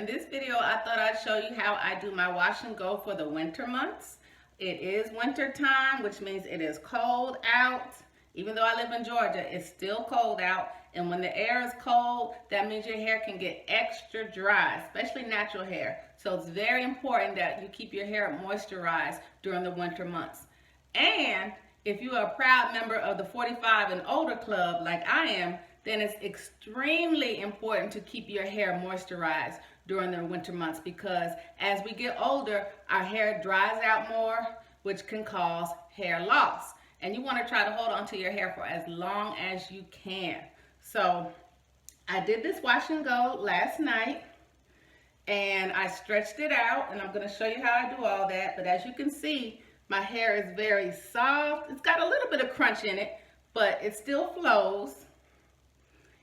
In this video, I thought I'd show you how I do my wash and go for the winter months. It is winter time, which means it is cold out. Even though I live in Georgia, it's still cold out. And when the air is cold, that means your hair can get extra dry, especially natural hair. So it's very important that you keep your hair moisturized during the winter months. And if you are a proud member of the 45 and older club like I am, then it's extremely important to keep your hair moisturized during the winter months, because as we get older, our hair dries out more, which can cause hair loss. And you want to try to hold on to your hair for as long as you can. So I did this wash and go last night, and I stretched it out, and I'm going to show you how I do all that. But as you can see, my hair is very soft. It's got a little bit of crunch in it, but it still flows.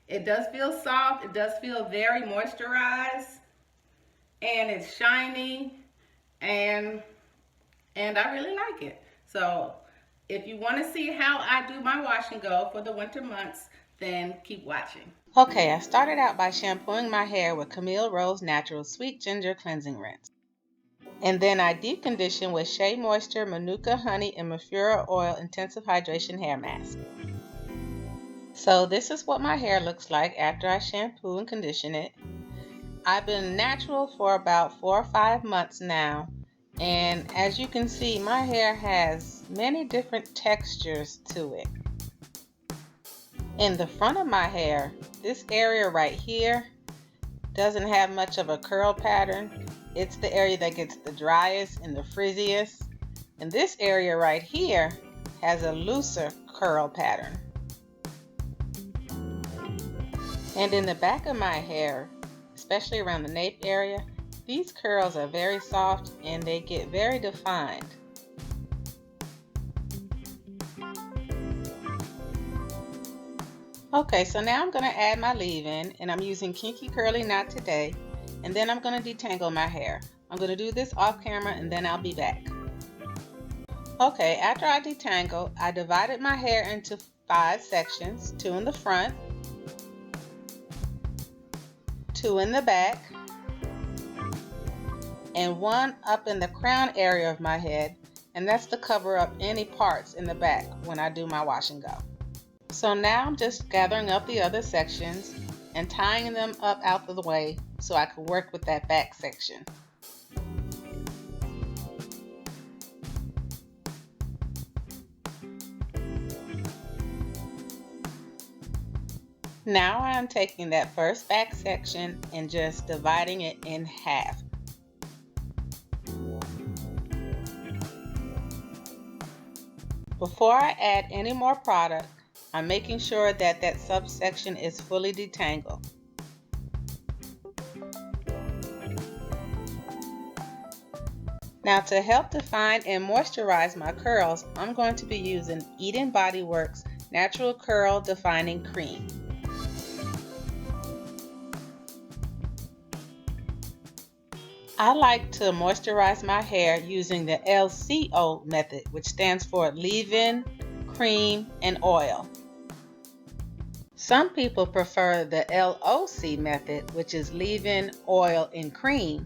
It does feel soft. It does feel very moisturized, and it's shiny, and I really like it. So if you want to see how I do my wash and go for the winter months, then keep watching. Okay, I started out by shampooing my hair with Camille Rose Natural Sweet Ginger Cleansing Rinse. And then I deep condition with Shea Moisture, Manuka Honey, and Mafura Oil Intensive Hydration Hair Mask. So this is what my hair looks like after I shampoo and condition it. I've been natural for about 4 or 5 months now, and as you can see, my hair has many different textures to it. In the front of my hair, this area right here doesn't have much of a curl pattern. It's the area that gets the driest and the frizziest. And this area right here has a looser curl pattern. And in the back of my hair, especially around the nape area, these curls are very soft and they get very defined. Okay, so now I'm going to add my leave-in, and I'm using Kinky Curly Knot today, and then I'm going to detangle my hair. I'm going to do this off camera and then I'll be back. Okay, after I detangle, I divided my hair into 5 sections, 2 in the front, 2 in the back, and 1 up in the crown area of my head, and that's to cover up any parts in the back when I do my wash and go. So now I'm just gathering up the other sections and tying them up out of the way so I can work with that back section. Now I'm taking that first back section and just dividing it in half. Before I add any more product, I'm making sure that that subsection is fully detangled. Now, to help define and moisturize my curls, I'm going to be using Eden Body Works Natural Curl Defining Cream. I like to moisturize my hair using the LCO method, which stands for leave-in, cream, and oil. Some people prefer the LOC method, which is leave-in, oil, and cream,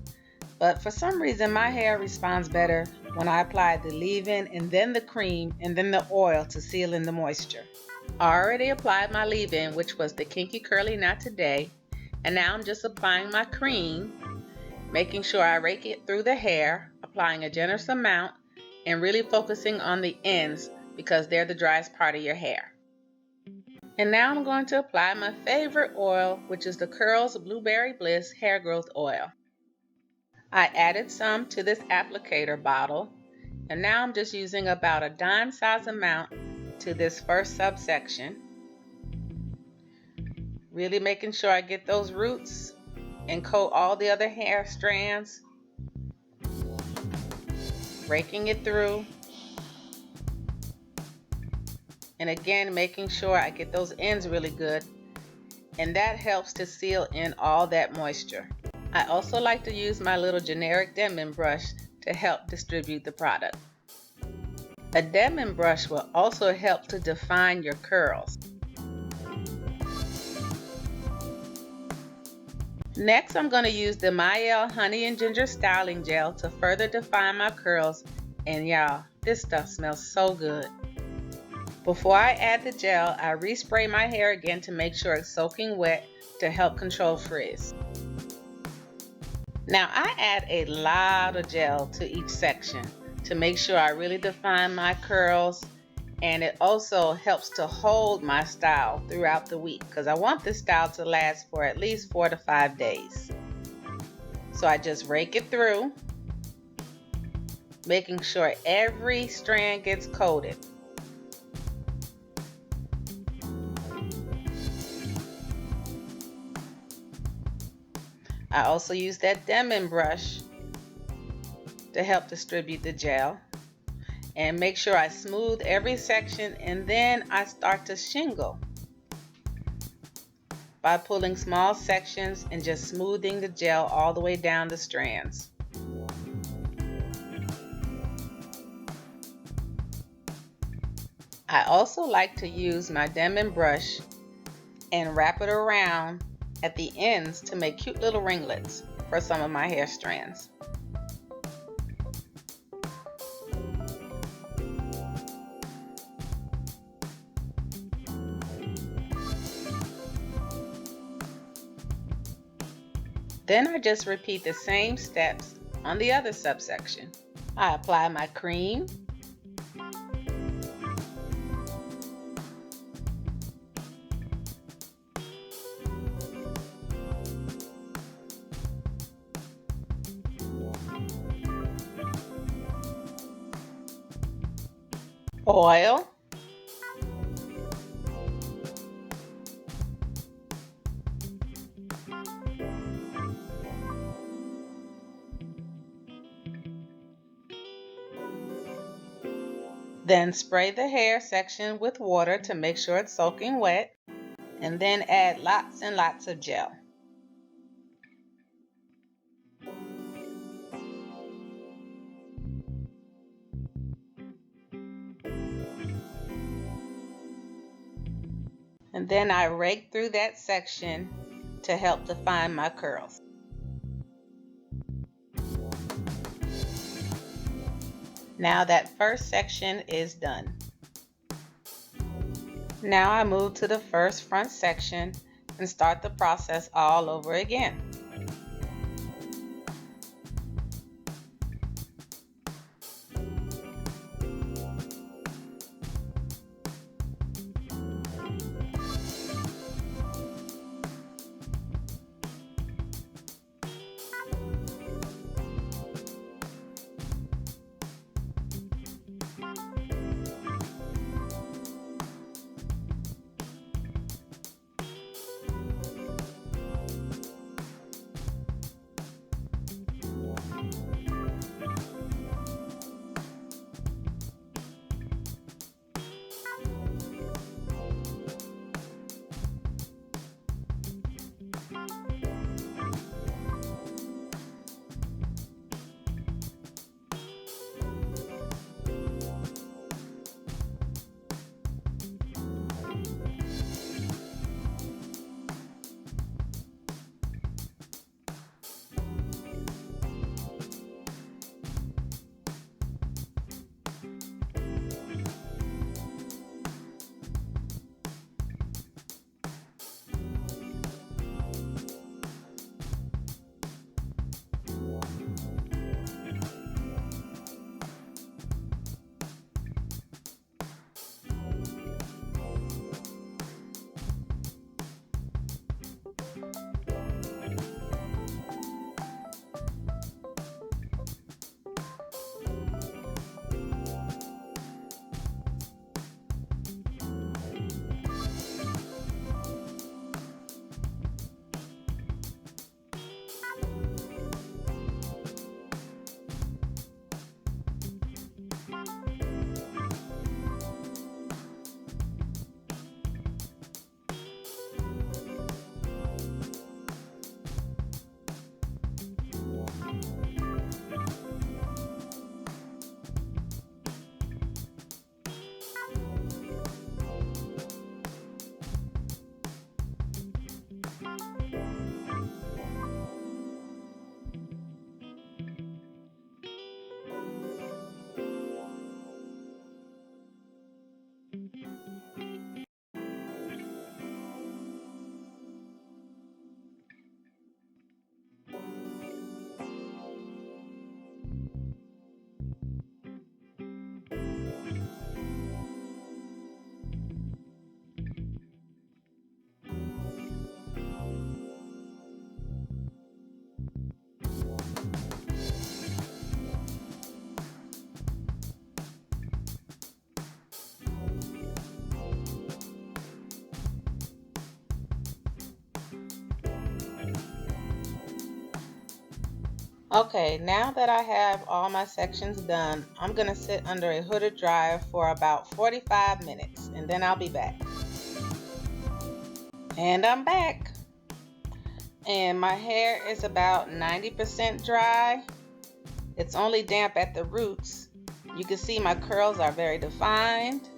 but for some reason my hair responds better when I apply the leave-in and then the cream and then the oil to seal in the moisture. I already applied my leave-in, which was the Kinky Curly Knot today, and now I'm just applying my cream, making sure I rake it through the hair, applying a generous amount, and really focusing on the ends because they're the driest part of your hair. And now I'm going to apply my favorite oil, which is the Curls Blueberry Bliss Hair Growth Oil. I added some to this applicator bottle, and now I'm just using about a dime size amount to this first subsection. Really making sure I get those roots and coat all the other hair strands. Raking it through. And again, making sure I get those ends really good, and that helps to seal in all that moisture. I also like to use my little generic Denman brush to help distribute the product. A Denman brush will also help to define your curls. Next, I'm going to use the Mielle Honey and Ginger Styling Gel to further define my curls. And y'all, this stuff smells so good. Before I add the gel, I respray my hair again to make sure it's soaking wet to help control frizz. Now I add a lot of gel to each section to make sure I really define my curls, and it also helps to hold my style throughout the week because I want this style to last for at least 4 to 5 days. So I just rake it through, making sure every strand gets coated. I also use that Denman brush to help distribute the gel and make sure I smooth every section, and then I start to shingle by pulling small sections and just smoothing the gel all the way down the strands. I also like to use my Denman brush and wrap it around at the ends to make cute little ringlets for some of my hair strands. Then I just repeat the same steps on the other subsection. I apply my cream, oil, then spray the hair section with water to make sure it's soaking wet, and then add lots and lots of gel. And then I rake through that section to help define my curls. Now that first section is done. Now I move to the first front section and start the process all over again. Okay, now that I have all my sections done, I'm going to sit under a hooded dryer for about 45 minutes and then I'll be back. And I'm back. And my hair is about 90% dry. It's only damp at the roots. You can see my curls are very defined.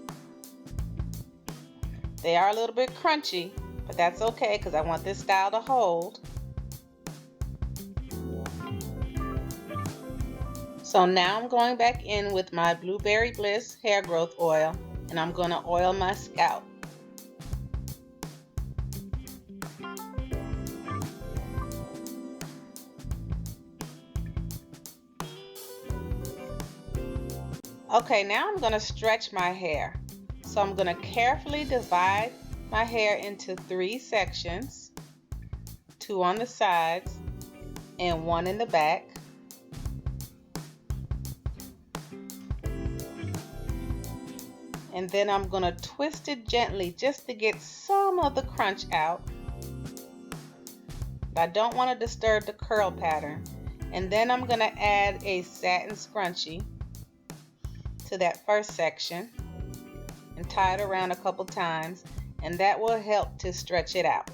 They are a little bit crunchy, but that's okay because I want this style to hold. So now I'm going back in with my Blueberry Bliss hair growth oil and I'm going to oil my scalp. Okay, now I'm going to stretch my hair. So I'm going to carefully divide my hair into 3 sections, 2 on the sides and 1 in the back. And then I'm going to twist it gently just to get some of the crunch out. But I don't want to disturb the curl pattern. And then I'm going to add a satin scrunchie to that first section and tie it around a couple times, and that will help to stretch it out.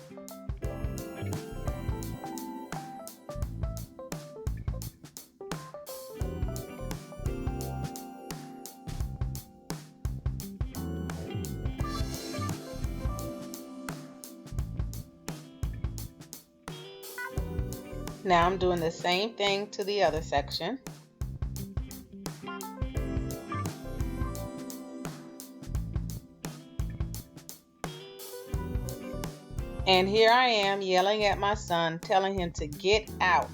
Now I'm doing the same thing to the other section. And here I am yelling at my son, telling him to get out.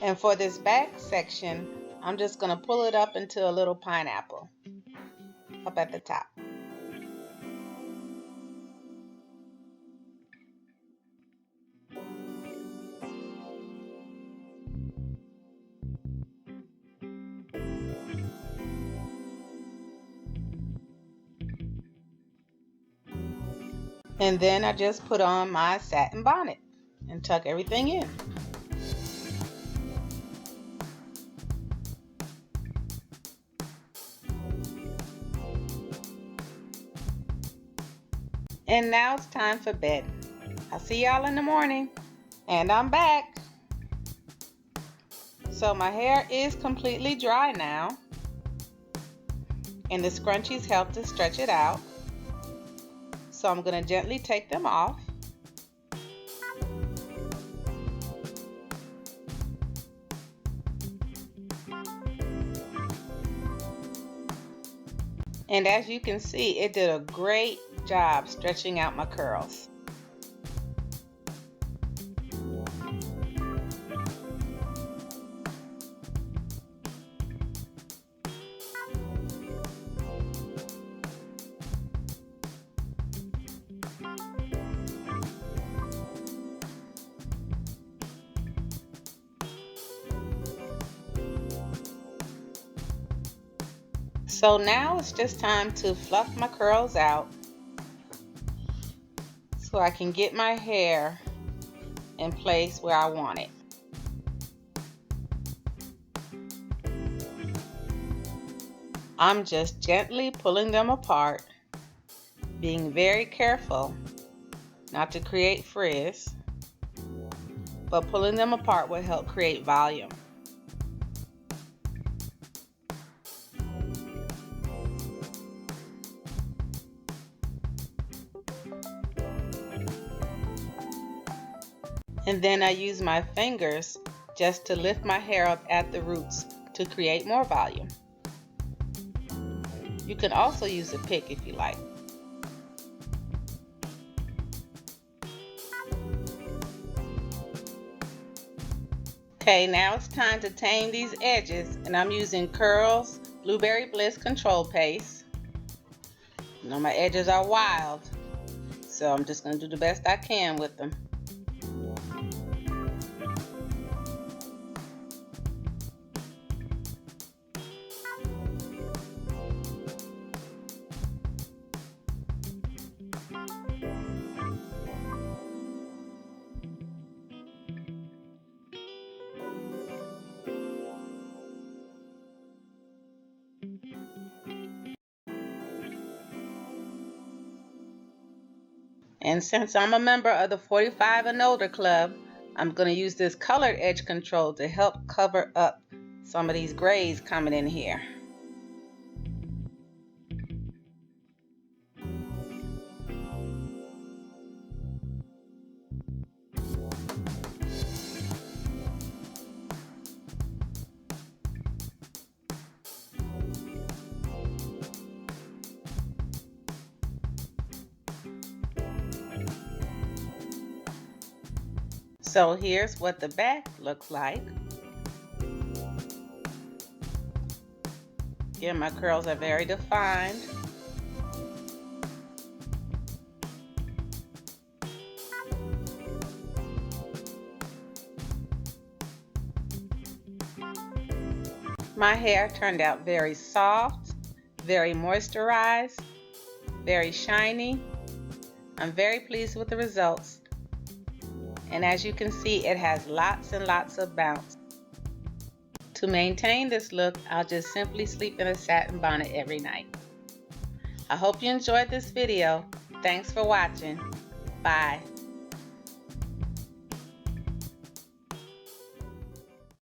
And for this back section, I'm just going to pull it up into a little pineapple up at the top. And then I just put on my satin bonnet and tuck everything in. And now it's time for bed. I'll see y'all in the morning. And I'm back. So my hair is completely dry now. And the scrunchies help to stretch it out. So I'm going to gently take them off. And as you can see, it did a great job stretching out my curls. So now it's just time to fluff my curls out so I can get my hair in place where I want it. I'm just gently pulling them apart, being very careful not to create frizz, but pulling them apart will help create volume. And then I use my fingers just to lift my hair up at the roots to create more volume. You can also use a pick if you like. Okay, now it's time to tame these edges, and I'm using Curls Blueberry Bliss Control Paste. You know my edges are wild, so I'm just going to do the best I can with them. And since I'm a member of the 45 and older club, I'm going to use this colored edge control to help cover up some of these grays coming in here. So here's what the back looks like. Again, my curls are very defined. My hair turned out very soft, very moisturized, very shiny. I'm very pleased with the results. And as you can see, it has lots and lots of bounce. To maintain this look, I'll just simply sleep in a satin bonnet every night. I hope you enjoyed this video. Thanks for watching. Bye.